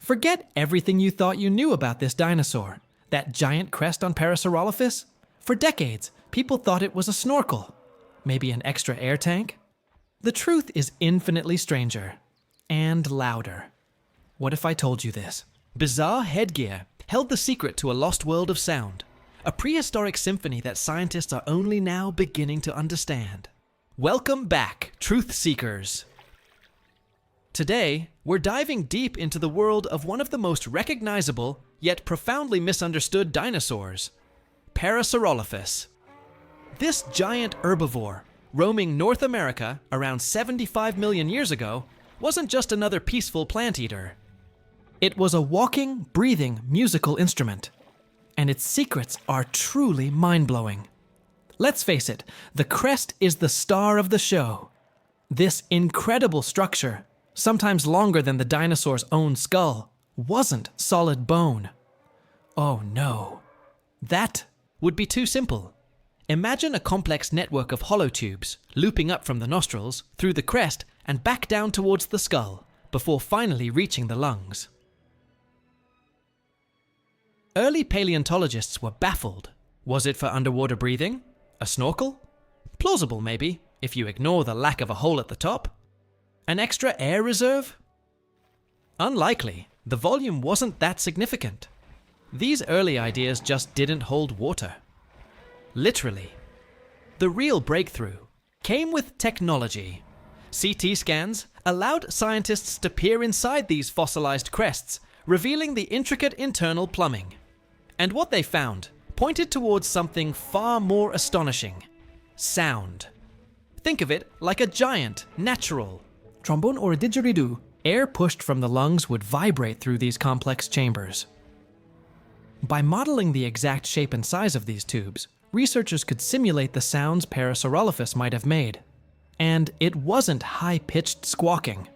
Forget everything you thought you knew about this dinosaur. That giant crest on Parasaurolophus? For decades, people thought it was a snorkel. Maybe an extra air tank? The truth is infinitely stranger. And louder. What if I told you this? Bizarre headgear held the secret to a lost world of sound. A prehistoric symphony that scientists are only now beginning to understand. Welcome back, truth seekers. Today, we're diving deep into the world of one of the most recognizable, yet profoundly misunderstood dinosaurs, Parasaurolophus. This giant herbivore, roaming North America around 75 million years ago, wasn't just another peaceful plant eater. It was a walking, breathing musical instrument, and its secrets are truly mind-blowing. Let's face it, the crest is the star of the show. This incredible structure, sometimes longer than the dinosaur's own skull, wasn't solid bone. Oh no. That would be too simple. Imagine a complex network of hollow tubes looping up from the nostrils, through the crest, and back down towards the skull, before finally reaching the lungs. Early paleontologists were baffled. Was it for underwater breathing? A snorkel? Plausible maybe, if you ignore the lack of a hole at the top. An extra air reserve? Unlikely. The volume wasn't that significant. These early ideas just didn't hold water. Literally. The real breakthrough came with technology. CT scans allowed scientists to peer inside these fossilized crests, revealing the intricate internal plumbing. And what they found pointed towards something far more astonishing: sound. Think of it like a giant, natural trombone or a didgeridoo. Air pushed from the lungs would vibrate through these complex chambers. By modeling the exact shape and size of these tubes, researchers could simulate the sounds Parasaurolophus might have made. And it wasn't high-pitched squawking.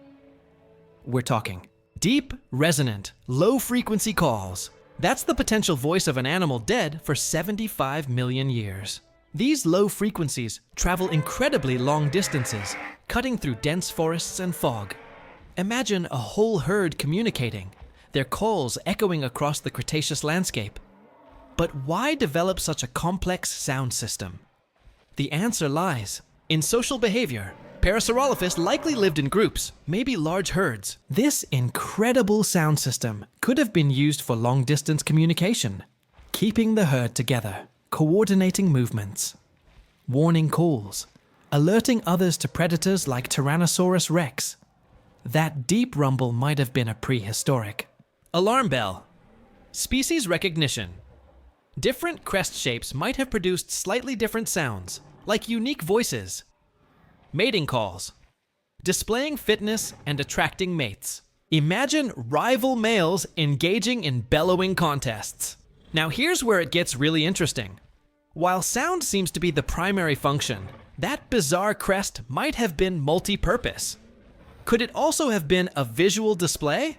We're talking deep, resonant, low-frequency calls. That's the potential voice of an animal dead for 75 million years. These low frequencies travel incredibly long distances, cutting through dense forests and fog. Imagine a whole herd communicating, their calls echoing across the Cretaceous landscape. But why develop such a complex sound system? The answer lies in social behavior. Parasaurolophus likely lived in groups, maybe large herds. This incredible sound system could have been used for long-distance communication, keeping the herd together, coordinating movements, warning calls, alerting others to predators like Tyrannosaurus rex. That deep rumble might have been a prehistoric alarm bell. Species recognition. Different crest shapes might have produced slightly different sounds, like unique voices. Mating calls. Displaying fitness and attracting mates. Imagine rival males engaging in bellowing contests. Now here's where it gets really interesting. While sound seems to be the primary function, that bizarre crest might have been multi-purpose. Could it also have been a visual display?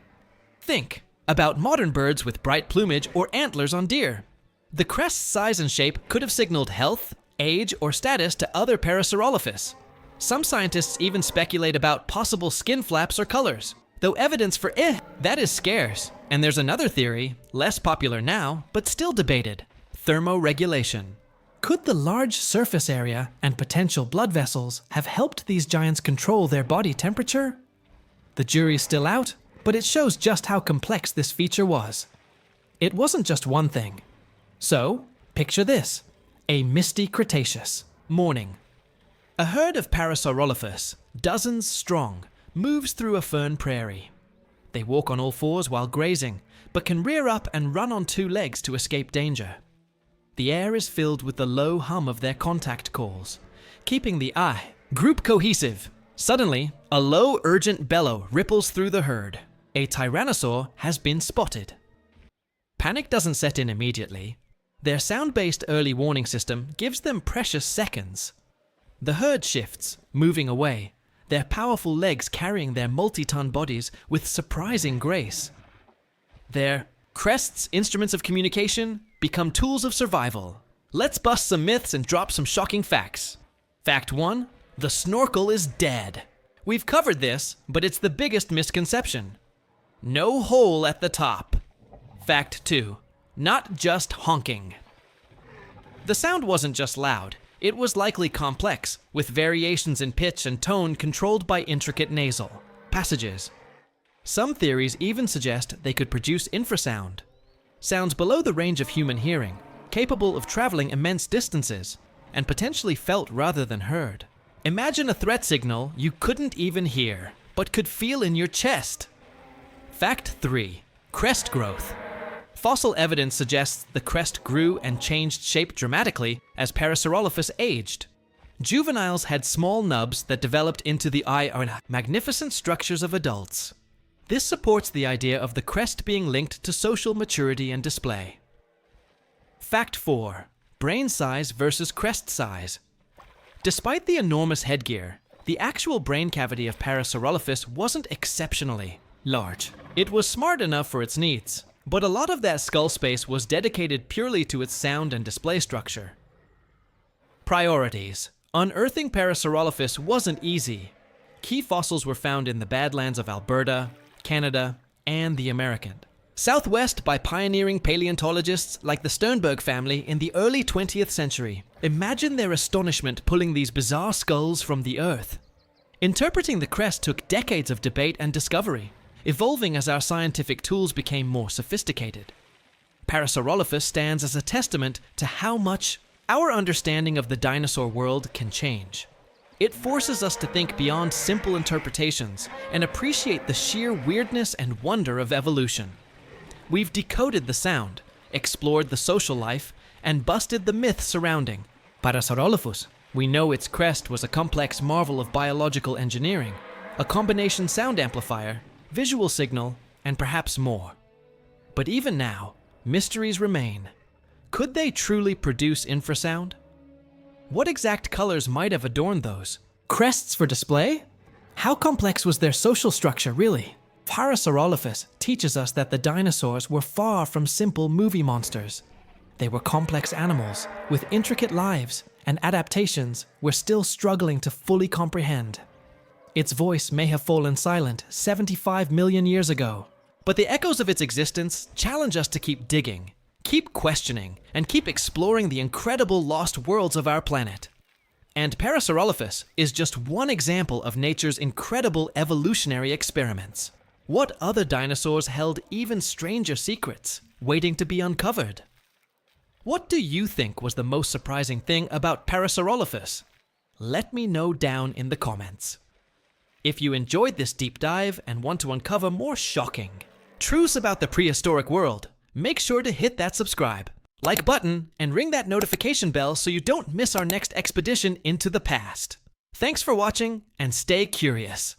Think about modern birds with bright plumage or antlers on deer. The crest's size and shape could have signaled health, age, or status to other Parasaurolophus. Some scientists even speculate about possible skin flaps or colors, though evidence for that is scarce. And there's another theory, less popular now, but still debated: thermoregulation. Could the large surface area and potential blood vessels have helped these giants control their body temperature? The jury's still out, but it shows just how complex this feature was. It wasn't just one thing. So, picture this: a misty Cretaceous morning. A herd of Parasaurolophus, dozens strong, moves through a fern prairie. They walk on all fours while grazing, but can rear up and run on two legs to escape danger. The air is filled with the low hum of their contact calls, keeping the group cohesive. Suddenly, a low, urgent bellow ripples through the herd. A tyrannosaur has been spotted. Panic doesn't set in immediately. Their sound-based early warning system gives them precious seconds. The herd shifts, moving away, their powerful legs carrying their multi-ton bodies with surprising grace. Their crests, instruments of communication, become tools of survival. Let's bust some myths and drop some shocking facts. Fact 1. The snorkel is dead. We've covered this, but it's the biggest misconception. No hole at the top. Fact 2. Not just honking. The sound wasn't just loud. It was likely complex, with variations in pitch and tone controlled by intricate nasal passages. Some theories even suggest they could produce infrasound, sounds below the range of human hearing, capable of traveling immense distances, and potentially felt rather than heard. Imagine a threat signal you couldn't even hear, but could feel in your chest. Fact 3. Crest growth. Fossil evidence suggests the crest grew and changed shape dramatically as Parasaurolophus aged. Juveniles had small nubs that developed into the magnificent structures of adults. This supports the idea of the crest being linked to social maturity and display. Fact 4. Brain size versus crest size. Despite the enormous headgear, the actual brain cavity of Parasaurolophus wasn't exceptionally large. It was smart enough for its needs, but a lot of that skull space was dedicated purely to its sound and display structure. Priorities. Unearthing Parasaurolophus wasn't easy. Key fossils were found in the Badlands of Alberta, Canada, and the American Southwest by pioneering paleontologists like the Sternberg family in the early 20th century. Imagine their astonishment pulling these bizarre skulls from the earth. Interpreting the crest took decades of debate and discovery, evolving as our scientific tools became more sophisticated. Parasaurolophus stands as a testament to how much our understanding of the dinosaur world can change. It forces us to think beyond simple interpretations and appreciate the sheer weirdness and wonder of evolution. We've decoded the sound, explored the social life, and busted the myth surrounding Parasaurolophus. We know its crest was a complex marvel of biological engineering, a combination sound amplifier, visual signal, and perhaps more. But even now, mysteries remain. Could they truly produce infrasound? What exact colors might have adorned those? Crests for display? How complex was their social structure, really? Parasaurolophus teaches us that the dinosaurs were far from simple movie monsters. They were complex animals with intricate lives and adaptations we're still struggling to fully comprehend. Its voice may have fallen silent 75 million years ago, but the echoes of its existence challenge us to keep digging, keep questioning, and keep exploring the incredible lost worlds of our planet. And Parasaurolophus is just one example of nature's incredible evolutionary experiments. What other dinosaurs held even stranger secrets, waiting to be uncovered? What do you think was the most surprising thing about Parasaurolophus? Let me know down in the comments. If you enjoyed this deep dive and want to uncover more shocking truths about the prehistoric world, make sure to hit that subscribe, like button, and ring that notification bell so you don't miss our next expedition into the past. Thanks for watching, and stay curious.